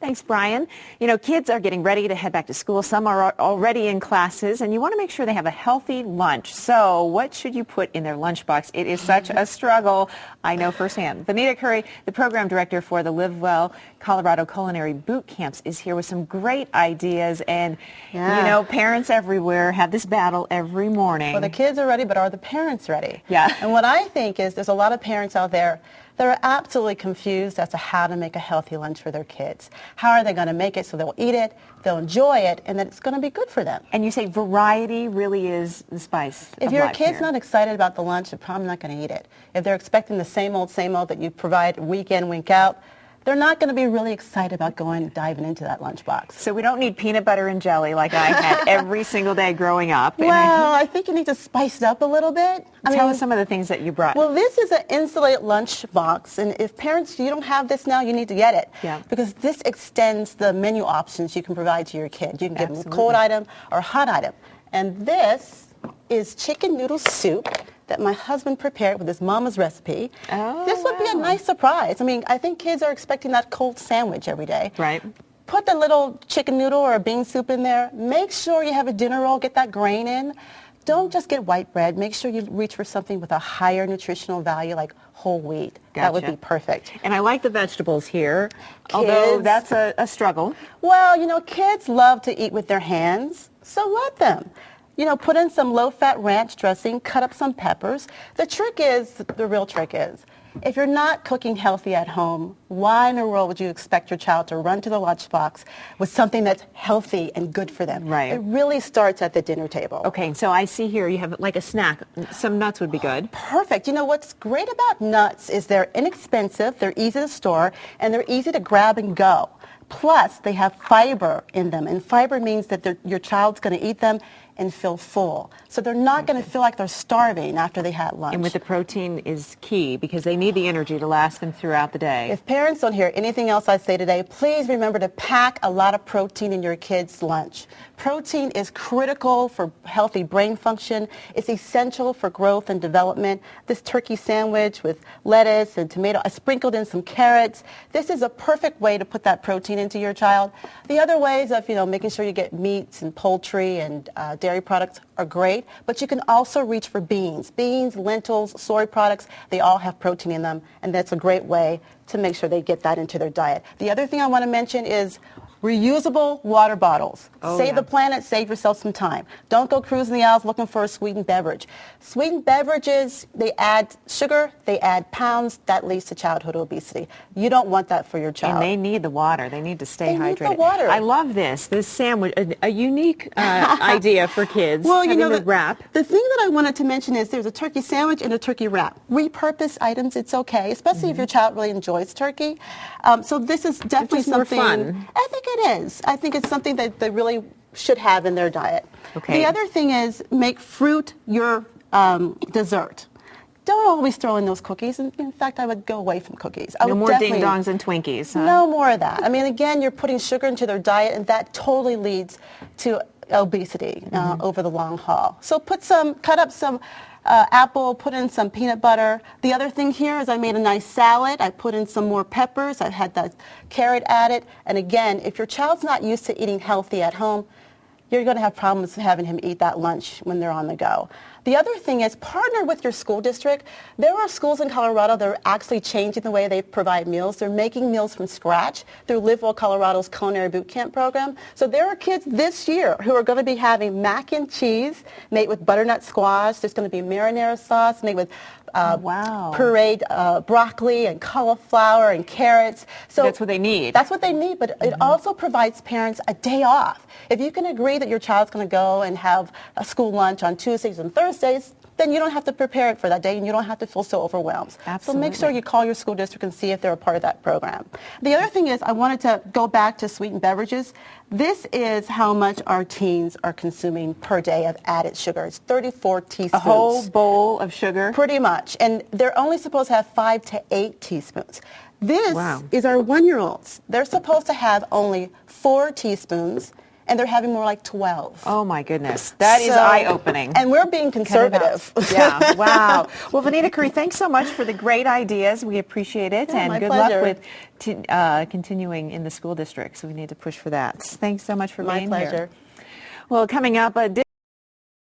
Thanks, Brian. You know, kids are getting ready to head back to school. Some are already in classes, and you want to make sure they have a healthy lunch. So what should you put in their lunchbox? It is such a struggle. I know firsthand. Benita Curry, the program director for the LiveWell Colorado Culinary Boot Camps, is here with some great ideas. And, you know, parents everywhere have this battle every morning. Well, the kids are ready, but are the parents ready? Yeah. And what I think is there's a lot of parents out there that are absolutely confused as to how to make a healthy lunch for their kids. How are they going to make it so they'll eat it, they'll enjoy it, and that it's going to be good for them? And you say variety really is the spice If of your life kid's here. not excited about the lunch, they're probably not going to eat it. If they're expecting the same old that you provide week in, week out, they're not going to be really excited about diving into that lunchbox. So we don't need peanut butter and jelly like I had every single day growing up. Well, I think you need to spice it up a little bit. Tell us some of the things that you brought. Well, this is an insulated lunchbox, and if parents, you don't have this now, you need to get it. Yeah. Because this extends the menu options you can provide to your kid. You can give them a cold item or a hot item. And this is chicken noodle soup that my husband prepared with his mama's recipe. Oh, this would be a nice surprise. I mean, I think kids are expecting that cold sandwich every day. Right. Put the little chicken noodle or a bean soup in there. Make sure you have a dinner roll, get that grain in. Don't just get white bread. Make sure you reach for something with a higher nutritional value like whole wheat. Gotcha. That would be perfect. And I like the vegetables here, although that's a struggle. Well, you know, kids love to eat with their hands, so let them. You know, put in some low-fat ranch dressing, cut up some peppers. The real trick is, if you're not cooking healthy at home, why in the world would you expect your child to run to the lunchbox with something that's healthy and good for them? Right. It really starts at the dinner table. Okay, so I see here you have like a snack. Some nuts would be good. Perfect. You know, what's great about nuts is they're inexpensive, they're easy to store, and they're easy to grab and go. Plus, they have fiber in them, and fiber means that your child's going to eat them and feel full. So they're not going to feel like they're starving after they had lunch. And with the protein is key because they need the energy to last them throughout the day. If parents don't hear anything else I say today, please remember to pack a lot of protein in your kids' lunch. Protein is critical for healthy brain function. It's essential for growth and development. This turkey sandwich with lettuce and tomato, I sprinkled in some carrots. This is a perfect way to put that protein into your child. The other ways of, making sure you get meats and poultry and dairy products are great, but you can also reach for beans. Beans, lentils, soy products, they all have protein in them, and that's a great way to make sure they get that into their diet. The other thing I want to mention is reusable water bottles. Save the planet, save yourself some time. Don't go cruising the aisles looking for a sweetened beverage. Sweetened beverages, they add sugar, they add pounds, that leads to childhood obesity. You don't want that for your child. And they need the water. They need to stay hydrated. They need the water. I love this sandwich, a unique idea for kids. Well, the wrap. The thing that I wanted to mention is there's a turkey sandwich and a turkey wrap. Repurpose items, it's okay, especially if your child really enjoys turkey. So this is definitely something. More fun. I think it is. I think it's something that they really should have in their diet. Okay. The other thing is make fruit your dessert. Don't always throw in those cookies. And in fact, I would go away from cookies. No more ding-dongs and Twinkies. Huh? No more of that. I mean, again, you're putting sugar into their diet, and that totally leads to obesity over the long haul. So cut up some apple, put in some peanut butter. The other thing here is I made a nice salad. I put in some more peppers. I had that carrot added. And again, if your child's not used to eating healthy at home, you're going to have problems having him eat that lunch when they're on the go. The other thing is partner with your school district. There are schools in Colorado that are actually changing the way they provide meals. They're making meals from scratch through LiveWell Colorado's Culinary Boot Camp program. So there are kids this year who are going to be having mac and cheese made with butternut squash. There's going to be marinara sauce made with pureed broccoli and cauliflower and carrots. So that's what they need. That's what they need, but it also provides parents a day off. If you can agree that your child's going to go and have a school lunch on Tuesdays and Thursdays, then you don't have to prepare it for that day and you don't have to feel so overwhelmed. Absolutely. So make sure you call your school district and see if they're a part of that program. The other thing is I wanted to go back to sweetened beverages. This is how much our teens are consuming per day of added sugar. It's 34 teaspoons. A whole bowl of sugar? Pretty much. And they're only supposed to have 5 to 8 teaspoons. This is our 1-year-olds. They're supposed to have only 4 teaspoons and they're having more like 12. Oh my goodness, that is eye-opening. And we're being conservative. Yeah, wow. Well, Vanita Curry, thanks so much for the great ideas. We appreciate it, and good luck with continuing in the school district. So we need to push for that. Thanks so much for being here. My pleasure. Well, coming up,